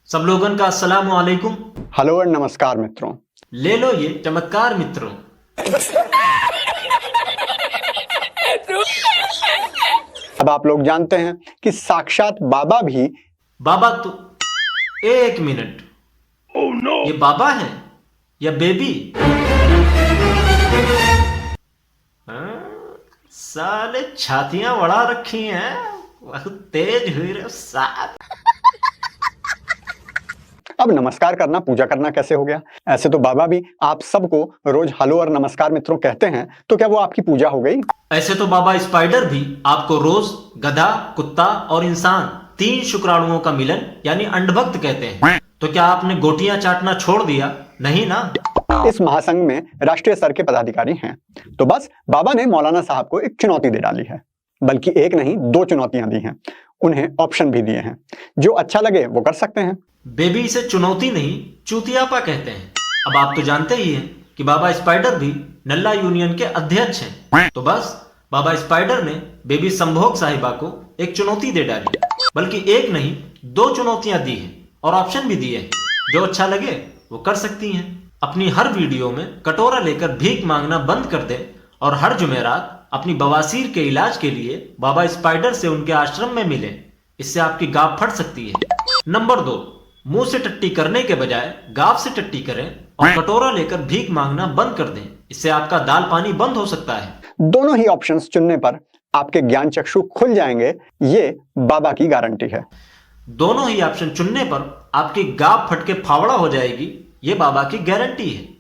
सब लोगन का अस्सलाम वालेकुम। हेलो और नमस्कार मित्रों। ले लो ये चमत्कार मित्रों। अब आप लोग जानते हैं कि साक्षात बाबा भी बाबा तो एक मिनट। oh, no. ये बाबा है या बेबी? साले छातियां बढ़ा रखी हैं, बहुत तेज हुई रे साहब। अब नमस्कार करना पूजा करना कैसे हो गया? ऐसे तो बाबा भी आप सबको रोज हेलो और नमस्कार मित्रों कहते हैं, तो क्या वो आपकी पूजा हो गई? ऐसे तो बाबा स्पाइडर भी आपको रोज गधा, कुत्ता और इंसान, 3 शुक्राणुओं का मिलन यानी अंडभक्त कहते हैं। तो क्या आपने गोटियां चाटना छोड़ दिया? नहीं ना। इस महासंघ में राष्ट्रीय स्तर के पदाधिकारी हैं, तो बस बाबा ने मौलाना साहब को एक चुनौती दे डाली है। बल्कि एक नहीं 2 चुनौतियां दी हैं, उन्हें ऑप्शन भी दिए हैं। जो अच्छा लगे वो कर सकते हैं। बेबी इसे चुनौती नहीं चूतियापा कहते हैं। अब आप तो जानते ही हैं कि बाबा स्पाइडर भी नल्ला यूनियन के अध्यक्ष हैं। तो बस बाबा स्पाइडर ने बेबी संभोग साहिबा को एक चुनौती दे डाली, बल्कि एक नहीं 2 चुनौतियां दी हैं और ऑप्शन भी दिए हैं। जो अच्छा लगे वो कर सकती हैं। अपनी हर वीडियो में कटोरा लेकर भीख मांगना बंद कर दें और हर जुमेरात अपनी बवासीर के इलाज के लिए बाबा स्पाइडर से उनके आश्रम में मिलें। इससे आपकी गाफ फट सकती है। नंबर 2, मुंह से टट्टी करने के बजाय गाफ से टट्टी करें और कटोरा लेकर भीख मांगना बंद कर दें। इससे आपका दाल पानी बंद हो सकता है। दोनों ही ऑप्शंस चुनने पर आपके ज्ञान चक्षु खुल जाएंगे, ये बाबा की गारंटी है। दोनों ही ऑप्शन चुनने पर आपकी गाफ फट के फावड़ा हो जाएगी, ये बाबा की गारंटी है।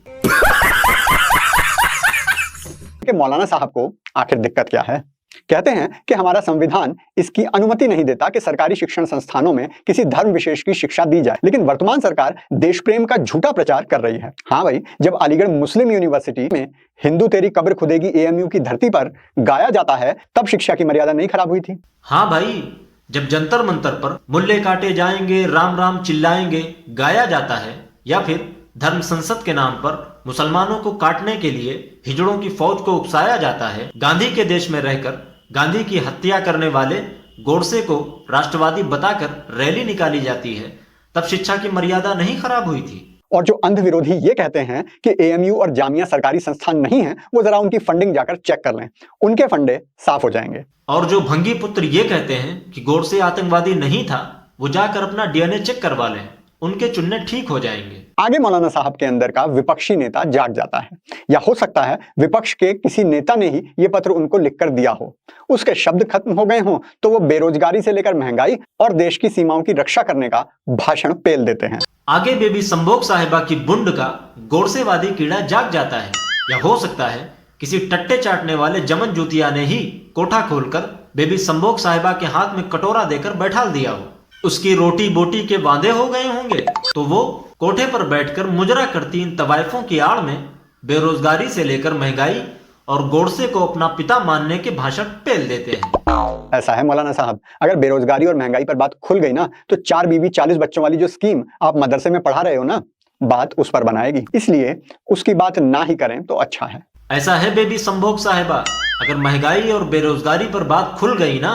कि मौलाना साहब को आखिर दिक्कत क्या है? कहते हैं कि हमारा संविधान इसकी अनुमति नहीं देता कि सरकारी शिक्षण संस्थानों में किसी धर्म विशेष की शिक्षा दी जाए, लेकिन वर्तमान सरकार देश प्रेम का झूठा प्रचार कर रही है। हाँ भाई, जब अलीगढ़ मुस्लिम यूनिवर्सिटी में हिंदू तेरी कब्र खुदेगी एएमयू की धरती पर गाया जाता है, तब शिक्षा की मर्यादा नहीं खराब हुई थी। हाँ भाई, जब जंतर मंतर पर मुल्ले काटे जाएंगे, राम राम चिल्लाएंगे गाया जाता है, या फिर धर्म संसद के नाम पर मुसलमानों को काटने के लिए हिजड़ों की फौज को उकसाया जाता है, गांधी के देश में रहकर गांधी की हत्या करने वाले गोडसे को राष्ट्रवादी बताकर रैली निकाली जाती है, तब शिक्षा की मर्यादा नहीं खराब हुई थी। और जो अंध विरोधी ये कहते हैं कि एएमयू और जामिया सरकारी संस्थान नहीं है, वो जरा उनकी फंडिंग जाकर चेक कर लें, उनके फंडे साफ हो जाएंगे। और जो भंगी पुत्र ये कहते हैं कि गोडसे आतंकवादी नहीं था, वो जाकर अपना डीएनए चेक करवा लें, उनके चुन्ने ठीक हो जाएंगे। आगे मौलाना साहब के अंदर का विपक्षी नेता जाग जाता है, या हो सकता है विपक्ष के किसी नेता ने ही ये पत्र उनको लिखकर दिया हो। उसके शब्द खत्म हो गए हों तो वो बेरोजगारी से लेकर महंगाई और देश की सीमाओं की रक्षा करने का भाषण पेल देते हैं। आगे बेबी संभोग साहिबा की बुंड का गोडसेवादी कीड़ा जाग जाता है, या हो सकता है किसी टट्टे चाटने वाले जमन जूतिया ने ही कोठा खोलकर बेबी संभोग साहिबा के हाथ में कटोरा देकर बैठाल दिया हो। उसकी रोटी बोटी के वादे हो गए होंगे, तो वो कोठे पर बैठकर मुजरा करती इन तवाइफों की आड़ में बेरोजगारी से लेकर महंगाई और गोडसे को अपना पिता मानने के भाषण पेल देते हैं। ऐसा है मौलाना साहब, अगर बेरोजगारी और महंगाई पर बात खुल गई ना, तो 4 बीबी 40 बच्चों वाली जो स्कीम आप मदरसे में पढ़ा रहे हो ना, बात उस पर बनाएगी, इसलिए उसकी बात ना ही करें तो अच्छा है। ऐसा है बेबी संभोग साहिबा, अगर महंगाई और बेरोजगारी पर बात खुल गई ना,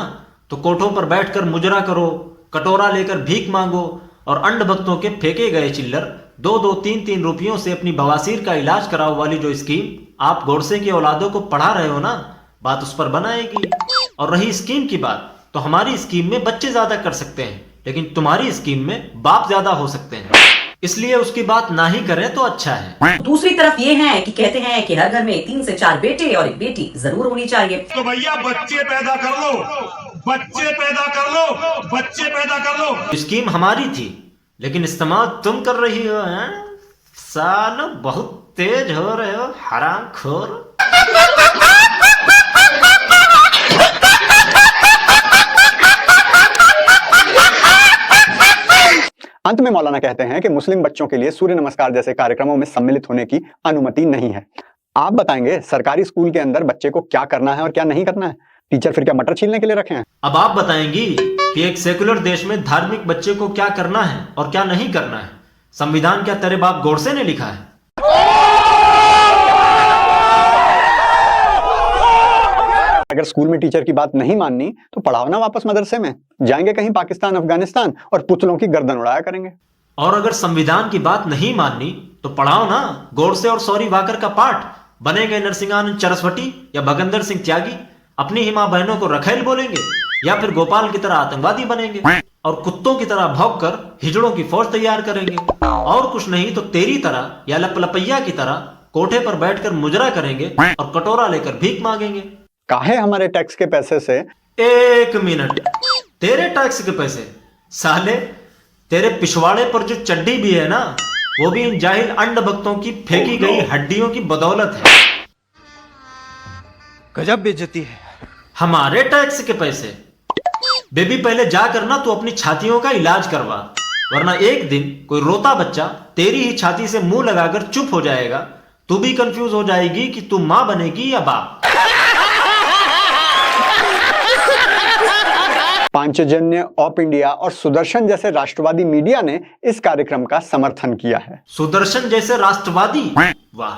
तो कोठों पर बैठकर मुजरा करो, कटोरा लेकर भीख मांगो और अंड भक्तों के फेंके गए चिल्लर 2-2, 3-3 रुपयों से अपनी बवासीर का इलाज कराओ वाली जो स्कीम आप गोडसे की औलादों को पढ़ा रहे हो ना, बात उस पर बनाएगी। और रही स्कीम की बात, तो हमारी स्कीम में बच्चे ज्यादा कर सकते हैं, लेकिन तुम्हारी स्कीम में बाप ज्यादा हो सकते हैं, इसलिए उसकी बात ना ही करें तो अच्छा है। दूसरी तरफ ये है कि कहते हैं कि हर घर में 3 से 4 बेटे और एक बेटी जरूर होनी चाहिए। तो भैया बच्चे पैदा कर लो, बच्चे पैदा कर लो, बच्चे पैदा कर लो। स्कीम हमारी थी, लेकिन इस्तेमाल तुम कर रही हो। सालो बहुत तेज हो रहे हो हरामखोर। अंत में मौलाना कहते हैं कि मुस्लिम बच्चों के लिए सूर्य नमस्कार जैसे कार्यक्रमों में सम्मिलित होने की अनुमति नहीं है। आप बताएंगे सरकारी स्कूल के अंदर बच्चे को क्या करना है और क्या नहीं करना है? टीचर फिर क्या मटर छीलने के लिए रखे हैं? अब आप बताएंगी कि एक सेकुलर देश में धार्मिक बच्चे को क्या करना है और क्या नहीं करना है? संविधान क्या तेरे बाप गोडसे ने लिखा है? अगर स्कूल में टीचर की बात नहीं माननी तो पढ़ाओ ना वापस मदरसे में, जाएंगे कहीं पाकिस्तान अफगानिस्तान और पुतलों की गर्दन उड़ाया करेंगे। और अगर संविधान की बात नहीं माननी तो पढ़ाओ ना गोडसे और सॉरी वाकर का पाठ। बनेंगे नरसिंहानंद चरस्वती या भगंदर सिंह त्यागी, अपनी ही मां बहनों को रखेल बोलेंगे, या फिर गोपाल की तरह आतंकवादी बनेंगे और कुत्तों की तरह भौंक कर हिजड़ों की फौज तैयार करेंगे। और कुछ नहीं तो तेरी तरह या लपलपैया की तरह कोठे पर बैठकर मुजरा करेंगे और कटोरा लेकर भीख मांगेंगे। काहे हमारे टैक्स के पैसे से। एक मिनट, तेरे टैक्स के पैसे? साले तेरे पिछवाड़े पर जो चड्डी भी है ना, वो भी इन जाहिल अंड भक्तों की फेंकी गई हड्डियों की बदौलत है। गजब बेइज्जती है। हमारे टैक्स के पैसे? बेबी पहले जा करना तू अपनी छातियों का इलाज करवा, वरना एक दिन कोई रोता बच्चा तेरी ही छाती से मुंह लगाकर चुप हो जाएगा। तू भी कंफ्यूज हो जाएगी कि तू मां बनेगी या बाप। पांचजन्य, ऑप इंडिया और सुदर्शन जैसे राष्ट्रवादी मीडिया ने इस कार्यक्रम का समर्थन किया है। सुदर्शन जैसे राष्ट्रवादी? वाह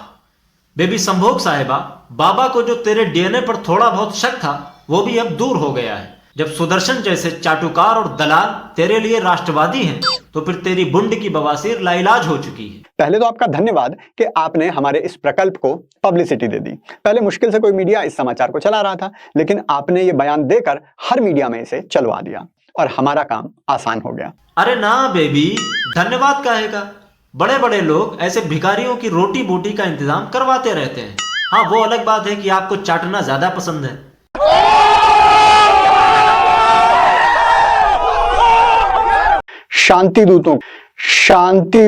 बेबी संभोग साहिबा, बाबा को जो तेरे डीएनए पर थोड़ा बहुत शक था वो भी अब दूर हो गया है। जब सुदर्शन जैसे चाटुकार और दलाल तेरे लिए राष्ट्रवादी हैं, तो फिर तेरी बुंड की बवासीर लाइलाज हो चुकी है। पहले तो आपका धन्यवाद कि आपने हमारे इस प्रकल्प को पब्लिसिटी दे दी। पहले मुश्किल से कोई मीडिया इस समाचार को चला रहा था, लेकिन आपने ये बयान देकर हर मीडिया में इसे चलवा दिया और हमारा काम आसान हो गया। अरे ना बेबी, धन्यवाद काहे का? बड़े बड़े लोग ऐसे भिखारियों की रोटी बोटी का इंतजाम करवाते रहते हैं। हाँ, वो अलग बात है कि आपको चाटना ज्यादा पसंद है। शांति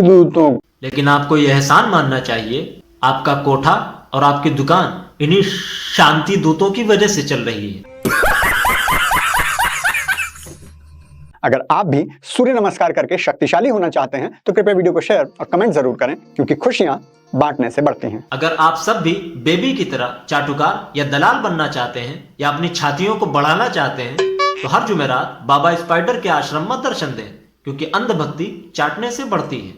दूतों। लेकिन आपको यह एहसान मानना चाहिए, आपका कोठा और आपकी दुकान इन्हीं शांति दूतों की वजह से चल रही है। अगर आप भी सूर्य नमस्कार करके शक्तिशाली होना चाहते हैं तो कृपया वीडियो को शेयर और कमेंट जरूर करें, क्योंकि खुशियां बांटने से बढ़ती हैं। अगर आप सब भी बेबी की तरह चाटुकार या दलाल बनना चाहते हैं या अपनी छातियों को बढ़ाना चाहते हैं, तो हर जुमेरात बाबा स्पाइडर के आश्रम में दर्शन दें, क्योंकि अंधभक्ति चाटने से बढ़ती है।